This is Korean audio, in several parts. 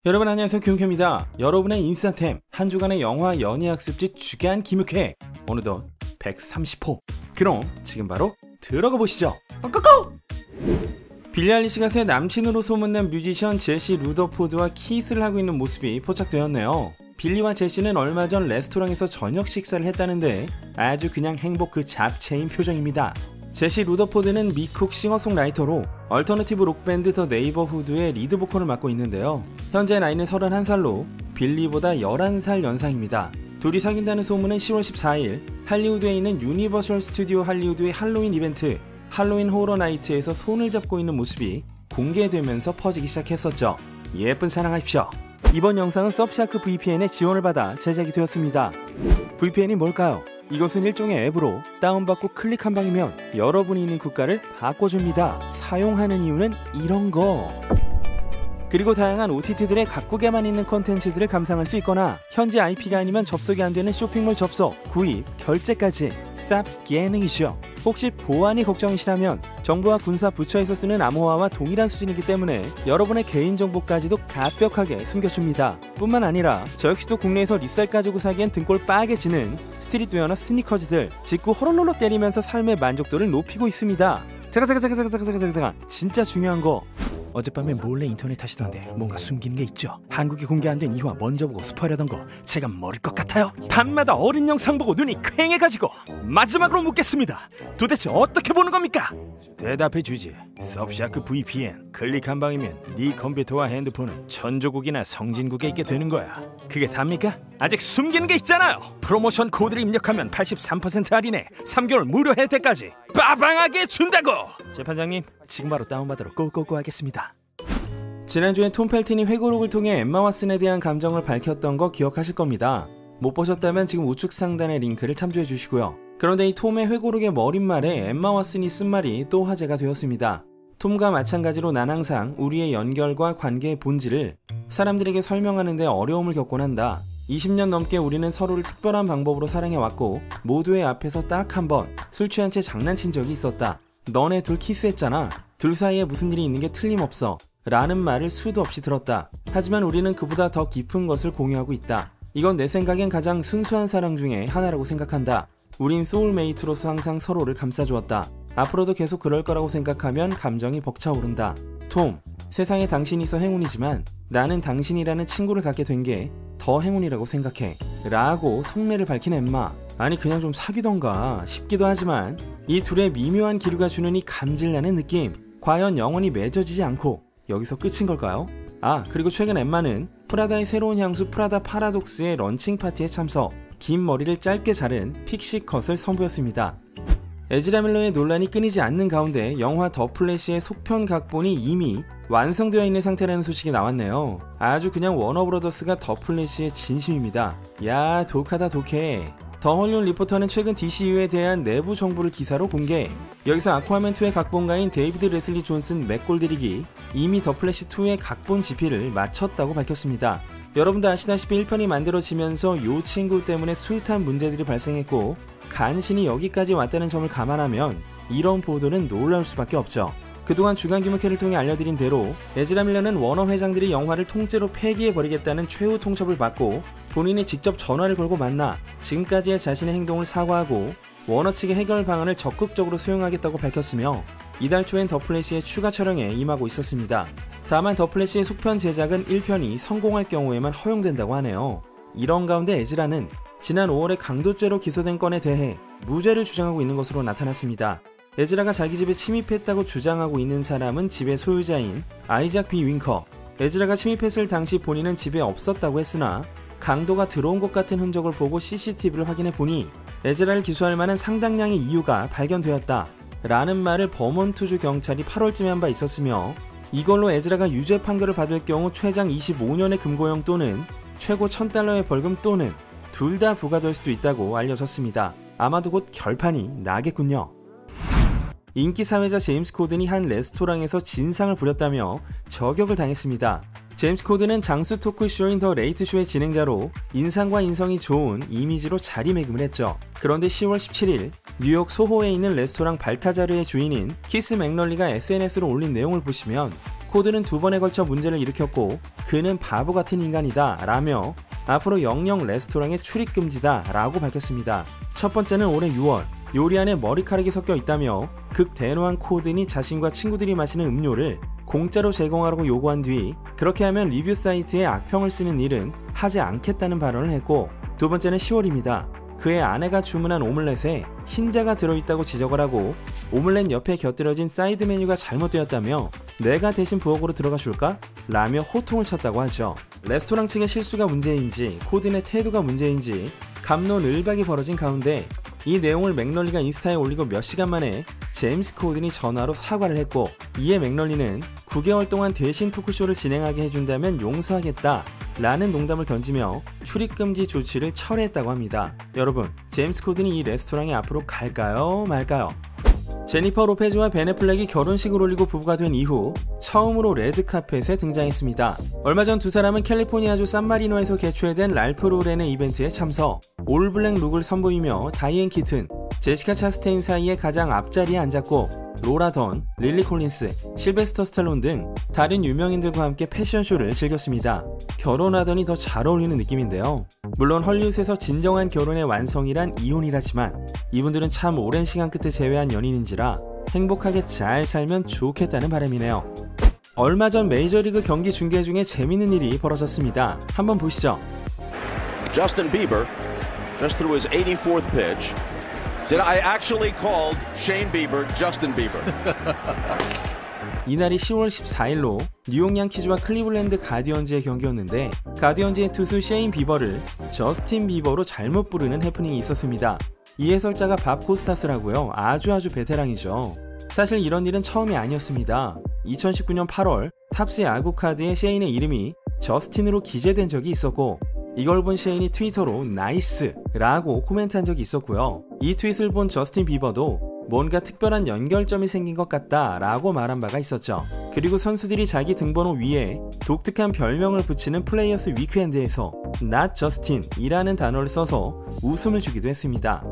여러분 안녕하세요, 김욱회입니다. 여러분의 인싸템 한 주간의 영화 연예학습지 주간 김욱회, 어느덧 130호. 그럼 지금 바로 들어가 보시죠. 고고! 빌리 아일리시가 새 남친으로 소문난 뮤지션 제시 루더포드와 키스를 하고 있는 모습이 포착되었네요. 빌리와 제시는 얼마 전 레스토랑에서 저녁 식사를 했다는데 아주 그냥 행복 그 잡채인 표정입니다. 제시 루더포드는 미국 싱어송라이터로 얼터너티브 록밴드 더 네이버후드의 리드 보컬을 맡고 있는데요. 현재 나이는 31살로 빌리보다 11살 연상입니다. 둘이 사귄다는 소문은 10월 14일 할리우드에 있는 유니버설 스튜디오 할리우드의 할로윈 이벤트 할로윈 호러 나이트에서 손을 잡고 있는 모습이 공개되면서 퍼지기 시작했었죠. 예쁜 사랑하십시오. 이번 영상은 서브샤크 VPN의 지원을 받아 제작이 되었습니다. VPN이 뭘까요? 이것은 일종의 앱으로 다운받고 클릭 한 방이면 여러분이 있는 국가를 바꿔줍니다. 사용하는 이유는 이런거. 그리고 다양한 OTT들의 각국에만 있는 컨텐츠들을 감상할 수 있거나 현지 IP가 아니면 접속이 안되는 쇼핑몰 접속, 구입, 결제까지 쌉 기능이죠. 혹시 보안이 걱정이시라면 정부와 군사 부처에서 쓰는 암호화와 동일한 수준이기 때문에 여러분의 개인정보까지도 가벽하게 숨겨줍니다. 뿐만 아니라 저 역시도 국내에서 리셀 가지고 사기엔 등골 빠개지는 스트릿웨어나 스니커즈들 직구 호롤롤로 때리면서 삶의 만족도를 높이고 있습니다. 잠깐 진짜 중요한 거, 어젯밤에 몰래 인터넷 하시던데 뭔가 숨기는 게 있죠? 한국에 공개 안 된 이화 먼저 보고 스포하려던 거 제가 모를 것 같아요? 밤마다 어린 영상 보고 눈이 퀭해가지고 마지막으로 묻겠습니다. 도대체 어떻게 보는 겁니까? 대답해 주지. 서브샤크 VPN 클릭 한 방이면 네 컴퓨터와 핸드폰은 천조국이나 성진국에 있게 되는 거야. 그게 답니까? 아직 숨기는 게 있잖아요. 프로모션 코드를 입력하면 83% 할인에 3개월 무료 혜택까지 빠방하게 준다고. 재판장님, 지금 바로 다운받으러 고고고 하겠습니다. 지난주에 톰 펠튼이 회고록을 통해 엠마 왓슨에 대한 감정을 밝혔던 거 기억하실 겁니다. 못 보셨다면 지금 우측 상단의 링크를 참조해 주시고요. 그런데 이 톰의 회고록의 머릿말에 엠마 왓슨이 쓴 말이 또 화제가 되었습니다. 톰과 마찬가지로 난 항상 우리의 연결과 관계의 본질을 사람들에게 설명하는 데 어려움을 겪곤 한다. 20년 넘게 우리는 서로를 특별한 방법으로 사랑해왔고 모두의 앞에서 딱 한 번 술 취한 채 장난친 적이 있었다. 너네 둘 키스했잖아. 둘 사이에 무슨 일이 있는 게 틀림없어 라는 말을 수도 없이 들었다. 하지만 우리는 그보다 더 깊은 것을 공유하고 있다. 이건 내 생각엔 가장 순수한 사랑 중에 하나라고 생각한다. 우린 소울메이트로서 항상 서로를 감싸주었다. 앞으로도 계속 그럴 거라고 생각하면 감정이 벅차오른다. 톰, 세상에 당신이 있어 행운이지만 나는 당신이라는 친구를 갖게 된 게 더 행운이라고 생각해 라고 속내를 밝힌 엠마. 아니 그냥 좀 사귀던가 싶기도 하지만 이 둘의 미묘한 기류가 주는 이 감질나는 느낌, 과연 영원히 맺어지지 않고 여기서 끝인 걸까요? 아, 그리고 최근 엠마는 프라다의 새로운 향수 프라다 파라독스의 런칭 파티에 참석, 긴 머리를 짧게 자른 픽시 컷을 선보였습니다. 에즈라 밀러의 논란이 끊이지 않는 가운데 영화 더 플래시의 속편 각본이 이미 완성되어 있는 상태라는 소식이 나왔네요. 아주 그냥 워너브러더스가 더 플래시의 진심입니다. 야, 독하다 독해. 더 헐리우드 리포터는 최근 DCU에 대한 내부 정보를 기사로 공개. 여기서 아쿠아맨2의 각본가인 데이비드 레슬리 존슨 맥골드릭이 이미 더 플래시2의 각본 집필을 마쳤다고 밝혔습니다. 여러분도 아시다시피 1편이 만들어지면서 요 친구 때문에 숱한 문제들이 발생했고 간신히 여기까지 왔다는 점을 감안하면 이런 보도는 놀라울 수밖에 없죠. 그동안 주간 김욱회를 통해 알려드린 대로 에즈라 밀러는 워너 회장들이 영화를 통째로 폐기해버리겠다는 최후 통첩을 받고 본인이 직접 전화를 걸고 만나 지금까지의 자신의 행동을 사과하고 워너 측의 해결 방안을 적극적으로 수용하겠다고 밝혔으며 이달 초엔 더 플래시의 추가 촬영에 임하고 있었습니다. 다만 더 플래시의 속편 제작은 1편이 성공할 경우에만 허용된다고 하네요. 이런 가운데 에즈라는 지난 5월에 강도죄로 기소된 건에 대해 무죄를 주장하고 있는 것으로 나타났습니다. 에즈라가 자기 집에 침입했다고 주장하고 있는 사람은 집의 소유자인 아이작 B 윙커. 에즈라가 침입했을 당시 본인은 집에 없었다고 했으나 강도가 들어온 것 같은 흔적을 보고 CCTV를 확인해 보니 에즈라를 기소할 만한 상당량의 이유가 발견되었다 라는 말을 버몬트주 경찰이 8월쯤에 한 바 있었으며 이걸로 에즈라가 유죄 판결을 받을 경우 최장 25년의 금고형 또는 최고 $1000의 벌금 또는 둘 다 부과될 수도 있다고 알려졌습니다. 아마도 곧 결판이 나겠군요. 인기 사회자 제임스 코든이 한 레스토랑에서 진상을 부렸다며 저격을 당했습니다. 제임스 코든은 장수 토크쇼인 더 레이트쇼의 진행자로 인상과 인성이 좋은 이미지로 자리매김을 했죠. 그런데 10월 17일 뉴욕 소호에 있는 레스토랑 발타자르의 주인인 키스 맥널리가 SNS로 올린 내용을 보시면 코드는 2번에 걸쳐 문제를 일으켰고 그는 바보 같은 인간이다 라며 앞으로 영영 레스토랑에 출입 금지다 라고 밝혔습니다. 첫 번째는 올해 6월 요리 안에 머리카락이 섞여 있다며 극대노한 코든이 자신과 친구들이 마시는 음료를 공짜로 제공하라고 요구한 뒤 그렇게 하면 리뷰 사이트에 악평을 쓰는 일은 하지 않겠다는 발언을 했고, 두 번째는 10월입니다. 그의 아내가 주문한 오믈렛에 흰자가 들어있다고 지적을 하고 오믈렛 옆에 곁들여진 사이드 메뉴가 잘못되었다며 내가 대신 부엌으로 들어가 줄까? 라며 호통을 쳤다고 하죠. 레스토랑 측의 실수가 문제인지 코든의 태도가 문제인지 갑론을박이 벌어진 가운데 이 내용을 맥널리가 인스타에 올리고 몇 시간 만에 제임스 코든이 전화로 사과를 했고, 이에 맥널리는 9개월 동안 대신 토크쇼를 진행하게 해준다면 용서하겠다 라는 농담을 던지며 출입금지 조치를 철회했다고 합니다. 여러분, 제임스 코든이 이 레스토랑에 앞으로 갈까요 말까요? 제니퍼 로페즈와 벤 애플렉이 결혼식을 올리고 부부가 된 이후 처음으로 레드카펫에 등장했습니다. 얼마 전 두 사람은 캘리포니아주 산마리노에서 개최된 랄프 로렌의 이벤트에 참석, 올블랙 룩을 선보이며 다이앤 키튼, 제시카 차스테인 사이에 가장 앞자리에 앉았고 로라 던, 릴리 콜린스, 실베스터 스탈론 등 다른 유명인들과 함께 패션쇼를 즐겼습니다. 결혼하더니 더 잘 어울리는 느낌인데요. 물론 헐리우드에서 진정한 결혼의 완성이란 이혼이라지만 이분들은 참 오랜 시간 끝에 재회한 연인인지라 행복하게 잘 살면 좋겠다는 바람이네요. 얼마 전 메이저리그 경기 중계 중에 재밌는 일이 벌어졌습니다. 한번 보시죠. Justin Bieber just threw his 84th pitch. I actually called Shane Bieber Justin Bieber. 이날이 10월 14일로 뉴욕 양키즈와 클리블랜드 가디언즈의 경기였는데 가디언즈의 투수 셰인 비버를 저스틴 비버로 잘못 부르는 해프닝이 있었습니다. 이 해설자가 밥 코스타스라고요. 아주 베테랑이죠. 사실 이런 일은 처음이 아니었습니다. 2019년 8월 탑스 야구 카드에 셰인의 이름이 저스틴으로 기재된 적이 있었고 이걸 본 셰인이 트위터로 나이스 라고 코멘트한 적이 있었고요. 이 트윗을 본 저스틴 비버도 뭔가 특별한 연결점이 생긴 것 같다 라고 말한 바가 있었죠. 그리고 선수들이 자기 등번호 위에 독특한 별명을 붙이는 플레이어스 위크엔드에서 Not Justin 이라는 단어를 써서 웃음을 주기도 했습니다.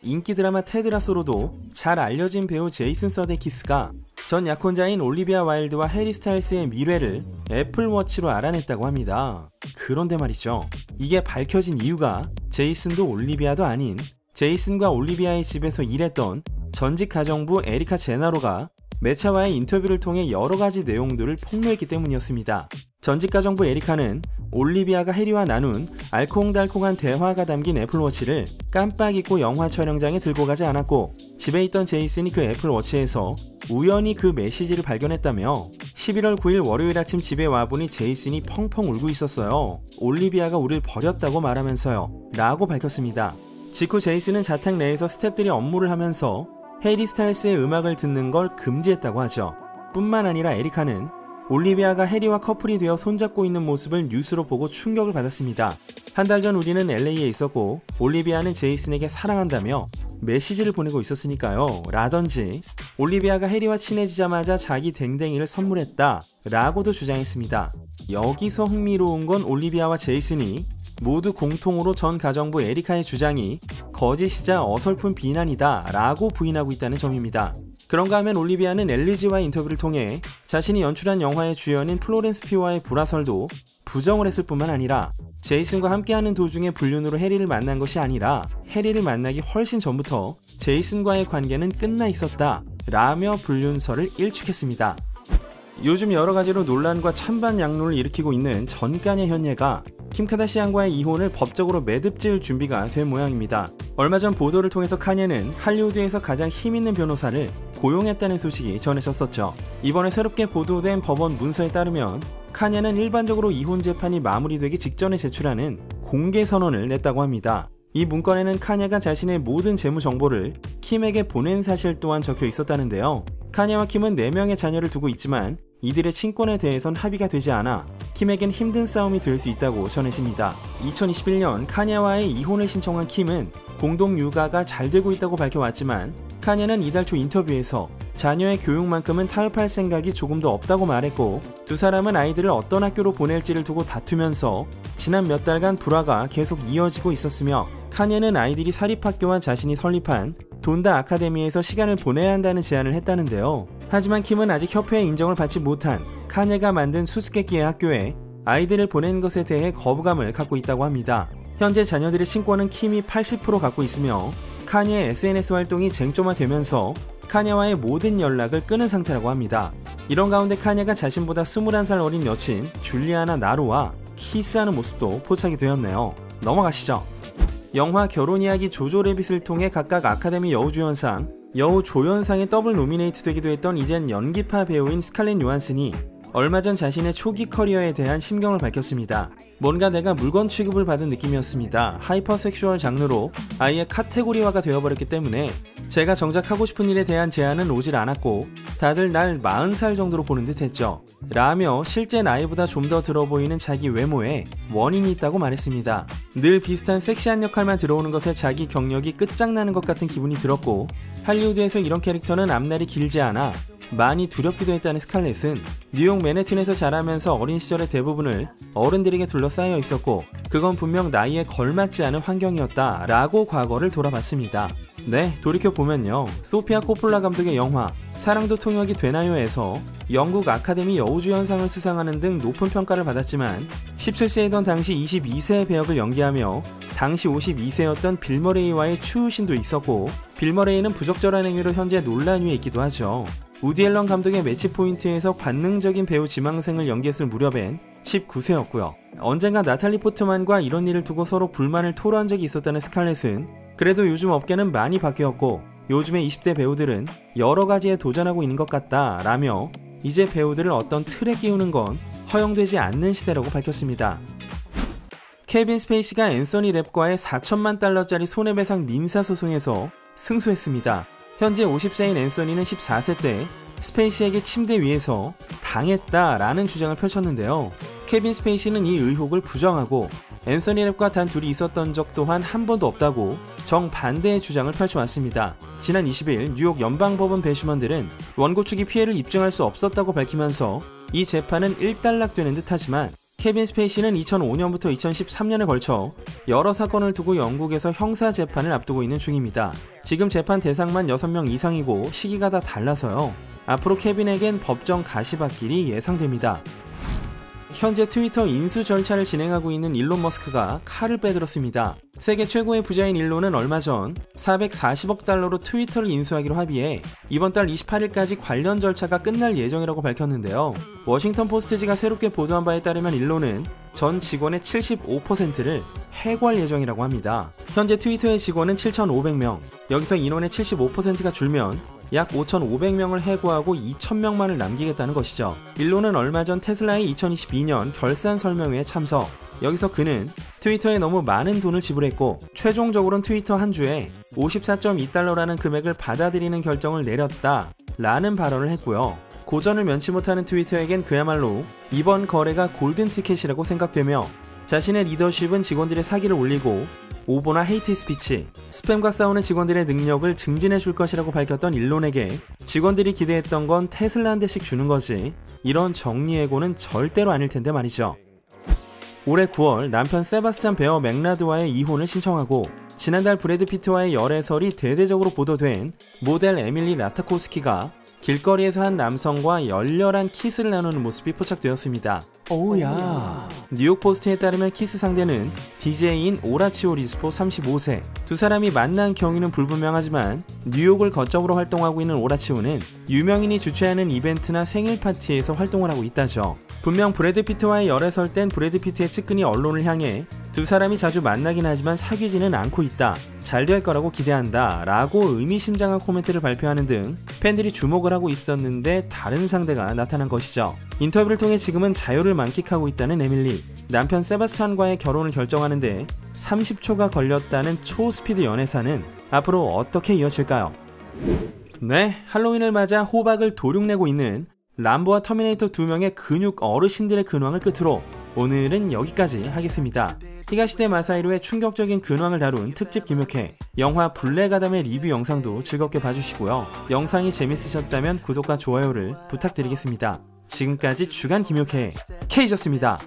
인기 드라마 테드 라소로도 잘 알려진 배우 제이슨 서데키스가 전 약혼자인 올리비아 와일드와 해리 스타일스의 미래를 애플워치로 알아냈다고 합니다. 그런데 말이죠. 이게 밝혀진 이유가 제이슨도 올리비아도 아닌 제이슨과 올리비아의 집에서 일했던 전직 가정부 에리카 제나로가 매차와의 인터뷰를 통해 여러가지 내용들을 폭로했기 때문이었습니다. 전직 가정부 에리카는 올리비아가 해리와 나눈 알콩달콩한 대화가 담긴 애플워치를 깜빡 잊고 영화 촬영장에 들고 가지 않았고 집에 있던 제이슨이 그 애플워치에서 우연히 그 메시지를 발견했다며 11월 9일 월요일 아침 집에 와보니 제이슨이 펑펑 울고 있었어요. 올리비아가 우릴 버렸다고 말하면서요 라고 밝혔습니다. 직후 제이슨은 자택 내에서 스태프들이 업무를 하면서 해리 스타일스의 음악을 듣는 걸 금지했다고 하죠. 뿐만 아니라 에리카는 올리비아가 해리와 커플이 되어 손잡고 있는 모습을 뉴스로 보고 충격을 받았습니다. 한 달 전 우리는 LA에 있었고 올리비아는 제이슨에게 사랑한다며 메시지를 보내고 있었으니까요 라던지 올리비아가 해리와 친해지자마자 자기 댕댕이를 선물했다 라고도 주장했습니다. 여기서 흥미로운 건 올리비아와 제이슨이 모두 공통으로 전 가정부 에리카의 주장이 거짓이자 어설픈 비난이다 라고 부인하고 있다는 점입니다. 그런가 하면 올리비아는 엘리지와의 인터뷰를 통해 자신이 연출한 영화의 주연인 플로렌스 퓨와의 불화설도 부정을 했을 뿐만 아니라 제이슨과 함께하는 도중에 불륜으로 해리를 만난 것이 아니라 해리를 만나기 훨씬 전부터 제이슨과의 관계는 끝나 있었다 라며 불륜설을 일축했습니다. 요즘 여러가지로 논란과 찬반 양론을 일으키고 있는 전가녀 현예가 킴 카다시안과의 이혼을 법적으로 매듭지을 준비가 된 모양입니다. 얼마 전 보도를 통해서 카니에는 할리우드에서 가장 힘있는 변호사를 고용했다는 소식이 전해졌었죠. 이번에 새롭게 보도된 법원 문서에 따르면 카니에는 일반적으로 이혼 재판이 마무리되기 직전에 제출하는 공개 선언을 냈다고 합니다. 이 문건에는 카니에가 자신의 모든 재무 정보를 킴에게 보낸 사실 또한 적혀 있었다는데요. 카니에와 킴은 4명의 자녀를 두고 있지만 이들의 친권에 대해선 합의가 되지 않아 킴에겐 힘든 싸움이 될 수 있다고 전해집니다. 2021년 카니에와의 이혼을 신청한 킴은 공동 육아가 잘 되고 있다고 밝혀왔지만 카니에는 이달 초 인터뷰에서 자녀의 교육만큼은 타협할 생각이 조금도 없다고 말했고 두 사람은 아이들을 어떤 학교로 보낼지를 두고 다투면서 지난 몇 달간 불화가 계속 이어지고 있었으며 카니에는 아이들이 사립학교와 자신이 설립한 돈다 아카데미에서 시간을 보내야 한다는 제안을 했다는데요. 하지만 킴은 아직 협회의 인정을 받지 못한 카니가 만든 수수께끼의 학교에 아이들을 보내는 것에 대해 거부감을 갖고 있다고 합니다. 현재 자녀들의 친권은 킴이 80% 갖고 있으며 카니의 SNS 활동이 쟁점화되면서 카니와의 모든 연락을 끊은 상태라고 합니다. 이런 가운데 카니가 자신보다 21살 어린 여친 줄리아나 나로와 키스하는 모습도 포착이 되었네요. 넘어가시죠. 영화 결혼 이야기 조조 래빗을 통해 각각 아카데미 여우주연상, 여우조연상에 더블 노미네이트 되기도 했던 이젠 연기파 배우인 스칼렛 요한슨이 얼마 전 자신의 초기 커리어에 대한 심경을 밝혔습니다. 뭔가 내가 물건 취급을 받은 느낌이었습니다. 하이퍼섹슈얼 장르로 아예 카테고리화가 되어버렸기 때문에 제가 정작 하고 싶은 일에 대한 제안은 오질 않았고 다들 날 40살 정도로 보는 듯 했죠. 라며 실제 나이보다 좀 더 들어 보이는 자기 외모에 원인이 있다고 말했습니다. 늘 비슷한 섹시한 역할만 들어오는 것에 자기 경력이 끝장나는 것 같은 기분이 들었고 할리우드에서 이런 캐릭터는 앞날이 길지 않아 많이 두렵기도 했다는 스칼렛은 뉴욕 맨해튼에서 자라면서 어린 시절의 대부분을 어른들에게 둘러싸여 있었고 그건 분명 나이에 걸맞지 않은 환경이었다 라고 과거를 돌아봤습니다. 네, 돌이켜보면요. 소피아 코폴라 감독의 영화 사랑도 통역이 되나요에서 영국 아카데미 여우주연상을 수상하는 등 높은 평가를 받았지만 17세이던 당시 22세의 배역을 연기하며 당시 52세였던 빌 머레이와의 추후신도 있었고 빌 머레이는 부적절한 행위로 현재 논란 위에 있기도 하죠. 우디 앨런 감독의 매치 포인트에서 관능적인 배우 지망생을 연기했을 무렵엔 19세였고요. 언젠가 나탈리 포트만과 이런 일을 두고 서로 불만을 토로한 적이 있었다는 스칼렛은 그래도 요즘 업계는 많이 바뀌었고 요즘의 20대 배우들은 여러 가지에 도전하고 있는 것 같다 라며 이제 배우들을 어떤 틀에 끼우는 건 허용되지 않는 시대라고 밝혔습니다. 케빈 스페이시가 앤서니 랩과의 4천만 달러짜리 손해배상 민사소송에서 승소했습니다. 현재 50세인 앤서니는 14세 때 스페이시에게 침대 위에서 당했다라는 주장을 펼쳤는데요. 케빈 스페이시는 이 의혹을 부정하고 앤서니 랩과 단 둘이 있었던 적 또한 한 번도 없다고 정반대의 주장을 펼쳐왔습니다. 지난 20일 뉴욕 연방법원 배심원들은 원고 측이 피해를 입증할 수 없었다고 밝히면서 이 재판은 일단락되는 듯하지만 케빈 스페이시는 2005년부터 2013년에 걸쳐 여러 사건을 두고 영국에서 형사 재판을 앞두고 있는 중입니다. 지금 재판 대상만 6명 이상이고 시기가 다 달라서요. 앞으로 케빈에겐 법정 가시밭길이 예상됩니다. 현재 트위터 인수 절차를 진행하고 있는 일론 머스크가 칼을 빼들었습니다. 세계 최고의 부자인 일론은 얼마 전 440억 달러로 트위터를 인수하기로 합의해 이번 달 28일까지 관련 절차가 끝날 예정이라고 밝혔는데요. 워싱턴 포스트지가 새롭게 보도한 바에 따르면 일론은 전 직원의 75%를 해고할 예정이라고 합니다. 현재 트위터의 직원은 7,500명, 여기서 인원의 75%가 줄면 약 5,500명을 해고하고 2,000명만을 남기겠다는 것이죠. 일론은 얼마 전 테슬라의 2022년 결산 설명회에 참석. 여기서 그는 트위터에 너무 많은 돈을 지불했고 최종적으로는 트위터 한 주에 54.2달러라는 금액을 받아들이는 결정을 내렸다 라는 발언을 했고요. 고전을 면치 못하는 트위터에겐 그야말로 이번 거래가 골든티켓이라고 생각되며 자신의 리더십은 직원들의 사기를 올리고 오보나 헤이트 스피치, 스팸과 싸우는 직원들의 능력을 증진해 줄 것이라고 밝혔던 일론에게 직원들이 기대했던 건 테슬라 한 대씩 주는 거지 이런 정리해고는 절대로 아닐 텐데 말이죠. 올해 9월 남편 세바스찬 베어 맥라드와의 이혼을 신청하고 지난달 브래드 피트와의 열애설이 대대적으로 보도된 모델 에밀리 라타코스키가 길거리에서 한 남성과 열렬한 키스를 나누는 모습이 포착되었습니다. 오우야. 뉴욕 포스트에 따르면 키스 상대는 DJ인 오라치오 리스포 35세. 두 사람이 만난 경위는 불분명하지만 뉴욕을 거점으로 활동하고 있는 오라치오는 유명인이 주최하는 이벤트나 생일 파티에서 활동을 하고 있다죠. 분명 브래드 피트와의 열애설 땐 브래드 피트의 측근이 언론을 향해 두 사람이 자주 만나긴 하지만 사귀지는 않고 있다. 잘 될 거라고 기대한다. 라고 의미심장한 코멘트를 발표하는 등 팬들이 주목을 하고 있었는데 다른 상대가 나타난 것이죠. 인터뷰를 통해 지금은 자유를 만끽하고 있다는 에밀리. 남편 세바스찬과의 결혼을 결정하는데 30초가 걸렸다는 초스피드 연애사는 앞으로 어떻게 이어질까요? 네, 할로윈을 맞아 호박을 도륙내고 있는 람보와 터미네이터 2명의 근육 어르신들의 근황을 끝으로 오늘은 여기까지 하겠습니다. 히가시대 마사히로의 충격적인 근황을 다룬 특집 김육회, 영화 블랙아담의 리뷰 영상도 즐겁게 봐주시고요. 영상이 재밌으셨다면 구독과 좋아요를 부탁드리겠습니다. 지금까지 주간 김육회 K였습니다.